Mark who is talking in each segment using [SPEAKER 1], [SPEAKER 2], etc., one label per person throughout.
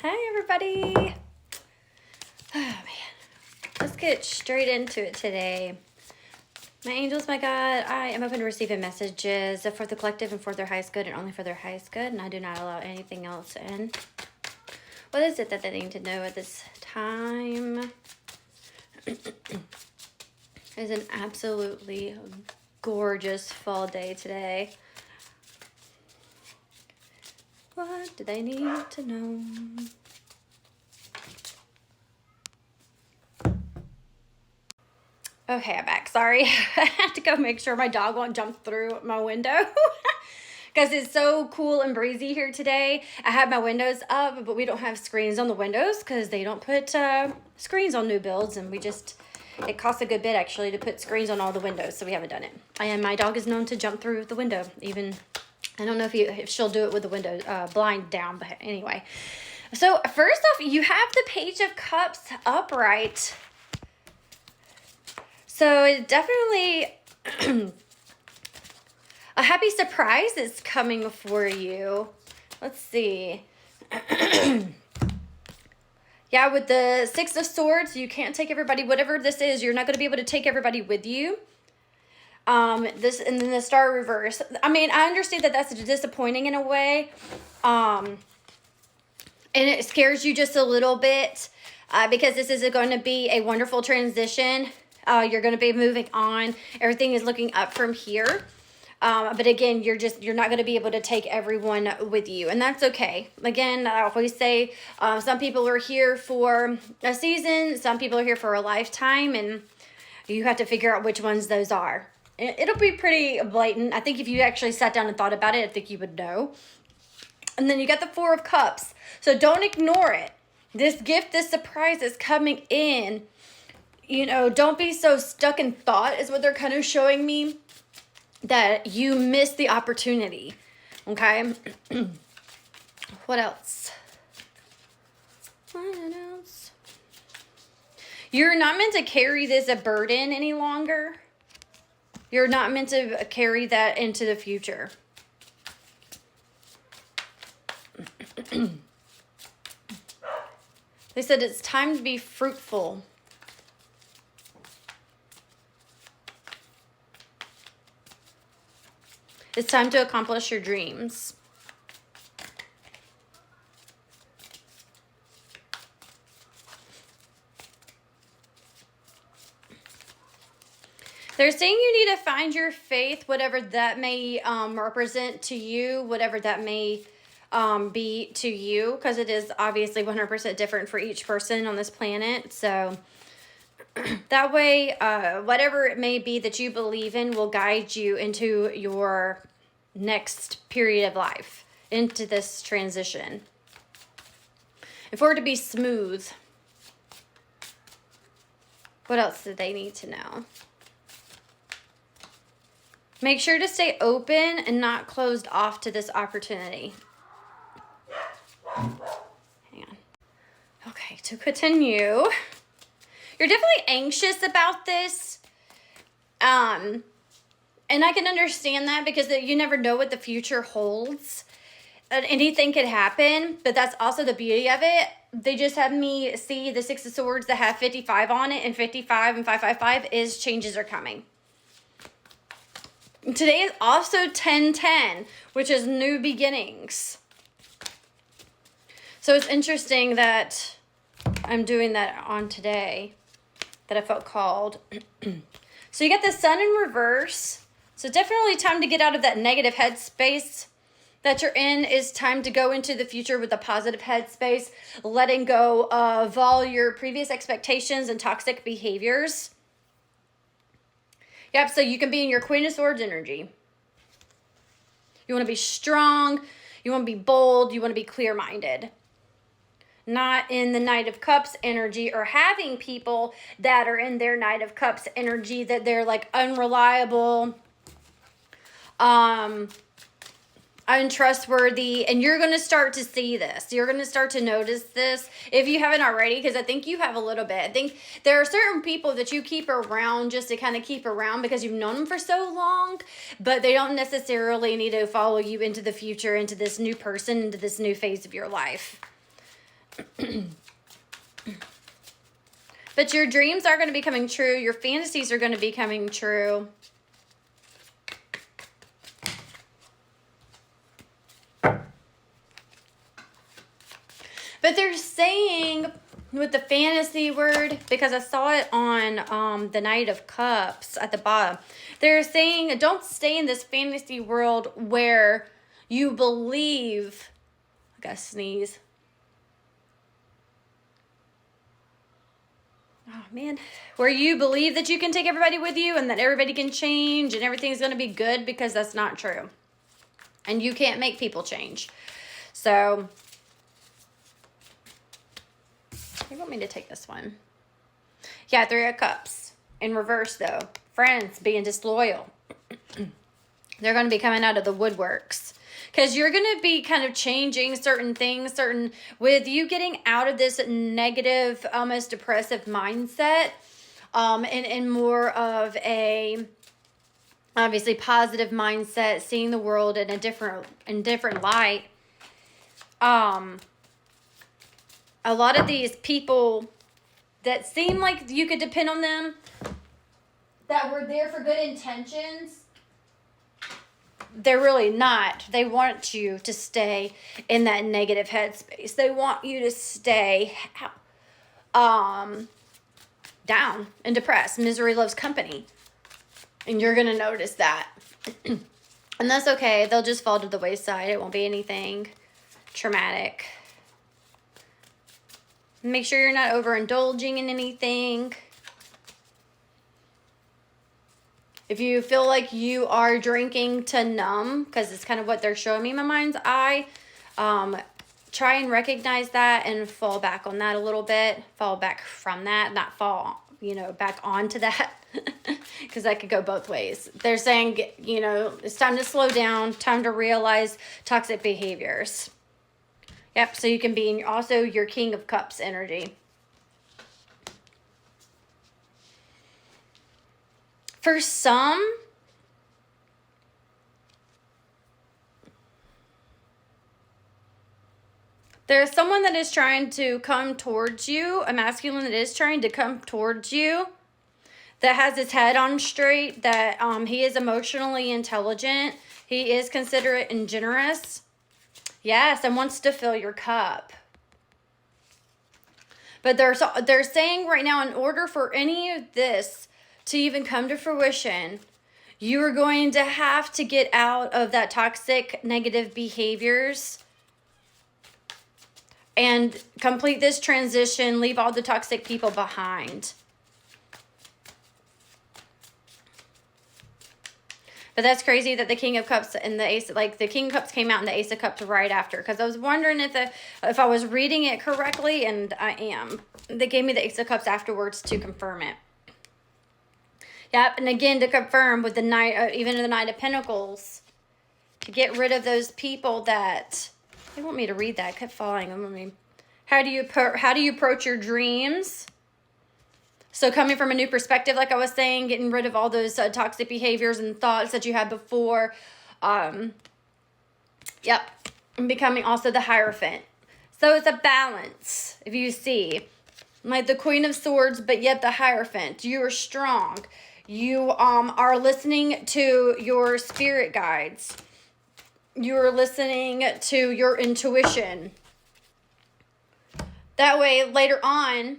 [SPEAKER 1] Hey everybody. Oh man. Let's get straight into it today. My angels, my God, I am open to receiving messages for the collective and for their highest good and only for their highest good, and I do not allow anything else in. What is it that they need to know at this time? It's an absolutely gorgeous fall day today. What do they need to know? Okay, I'm back. Sorry. I had to go make sure my dog won't jump through my window. Because it's so cool and breezy here today. I have my windows up, but we don't have screens on the windows because they don't put screens on new builds. And it costs a good bit actually to put screens on all the windows. So we haven't done it. And my dog is known to jump through the window. Even, I don't know if she'll do it with the window blind down, but anyway. So first off, you have the Page of Cups upright. So it definitely a happy surprise is coming for you. Let's see. Yeah, with the Six of Swords, you can't take everybody, whatever this is, you're not going to be able to take everybody with you. This and then the Star reverse. I mean, I understand that that's disappointing in a way. And it scares you just a little bit because this is going to be a wonderful transition. You're going to be moving on. Everything is looking up from here. But again, you're not going to be able to take everyone with you. And that's okay. Again, I always say some people are here for a season. Some people are here for a lifetime. And you have to figure out which ones those are. It'll be pretty blatant. I think if you actually sat down and thought about it, I think you would know. And then you got the Four of Cups. So don't ignore it. This gift, this surprise is coming in. You know, don't be so stuck in thought is what they're kind of showing me, that you missed the opportunity. Okay. What else? What else? You're not meant to carry this a burden any longer. You're not meant to carry that into the future. They said it's time to be fruitful. It's time to accomplish your dreams. They're saying you need to find your faith, whatever that may represent to you, whatever that may be to you, because it is obviously 100% different for each person on this planet. So that way, whatever it may be that you believe in will guide you into your next period of life, into this transition. And for it to be smooth, what else do they need to know? Make sure to stay open and not closed off to this opportunity. Hang on. Okay, to continue. You're definitely anxious about this. And I can understand that because you never know what the future holds. Anything could happen, but that's also the beauty of it. They just have me see the Six of Swords that have 55 on it, and 55 and 555 is changes are coming. Today is also 1010, which is new beginnings. So it's interesting that I'm doing that on today, that I felt called. So you got the Sun in reverse. So definitely time to get out of that negative headspace that you're in. Is time to go into the future with a positive headspace, letting go of all your previous expectations and toxic behaviors. Yep, so you can be in your Queen of Swords energy. You want to be strong. You want to be bold. You want to be clear-minded. Not in the Knight of Cups energy, or having people that are in their Knight of Cups energy that they're like unreliable, untrustworthy, and you're going to start to see this. You're going to start to notice this if you haven't already, because I think you have a little bit. I think there are certain people that you keep around just to kind of keep around because you've known them for so long, but they don't necessarily need to follow you into the future, into this new person, into this new phase of your life. But your dreams are going to be coming true. Your fantasies are going to be coming true. But they're saying with the fantasy word, because I saw it on the Knight of Cups at the bottom, they're saying don't stay in this fantasy world where you believe, I gotta sneeze. Oh man, where you believe that you can take everybody with you and that everybody can change and everything's going to be good, because that's not true. And you can't make people change. So, you want me to take this one? Yeah, 3 of Cups. In reverse though. Friends being disloyal. They're going to be coming out of the woodworks. Because you're going to be kind of changing certain things, with you getting out of this negative, almost depressive mindset, and more of a, obviously, positive mindset, seeing the world in a different light. A lot of these people that seem like you could depend on them, that were there for good intentions, they're really not. They want you to stay in that negative headspace. They want you to stay down and depressed. Misery loves company. And you're going to notice that. And that's okay. They'll just fall to the wayside. It won't be anything traumatic. Make sure you're not overindulging in anything. If you feel like you are drinking to numb, because it's kind of what they're showing me in my mind's eye, try and recognize that and fall back on that a little bit. Fall back from that, not fall, back onto that, because that could go both ways. They're saying, it's time to slow down, time to realize toxic behaviors. Yep, so you can be in also your King of Cups energy. For some, there's someone that is trying to come towards you, a masculine that is trying to come towards you, that has his head on straight, that he is emotionally intelligent, he is considerate and generous. Yes, and wants to fill your cup. But they're saying right now, in order for any of this to even come to fruition, you are going to have to get out of that toxic, negative behaviors and complete this transition, leave all the toxic people behind. But that's crazy that the King of Cups and the Ace, the King of Cups came out and the Ace of Cups right after. Because I was wondering if I was reading it correctly, and I am. They gave me the Ace of Cups afterwards to confirm it. Yep, and again, to confirm with the Knight, even the Knight of Pentacles, to get rid of those people that, they want me to read that, I kept falling. How do you approach your dreams? So coming from a new perspective, like I was saying, getting rid of all those toxic behaviors and thoughts that you had before. Yep, and becoming also the Hierophant. So it's a balance, if you see. Like the Queen of Swords, but yet the Hierophant. You are strong. You are listening to your spirit guides. You're listening to your intuition. That way, later on,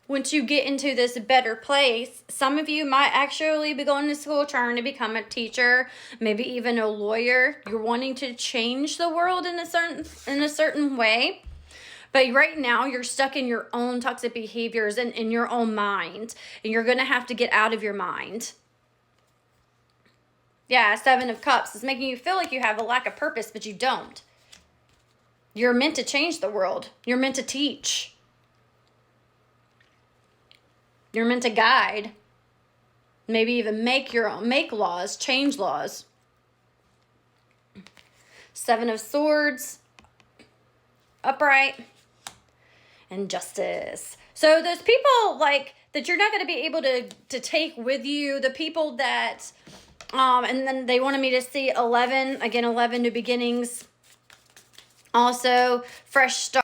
[SPEAKER 1] once you get into this better place, some of you might actually be going to school trying to become a teacher, maybe even a lawyer. You're wanting to change the world in a certain way. But right now, you're stuck in your own toxic behaviors and in your own mind. And you're going to have to get out of your mind. Yeah, 7 of Cups is making you feel like you have a lack of purpose, but you don't. You're meant to change the world. You're meant to teach. You're meant to guide. Maybe even make laws, change laws. 7 of Swords. Upright. And Justice. So those people that you're not going to be able to take with you, the people that, and then they wanted me to see 11, again, 11 new beginnings. Also, fresh start.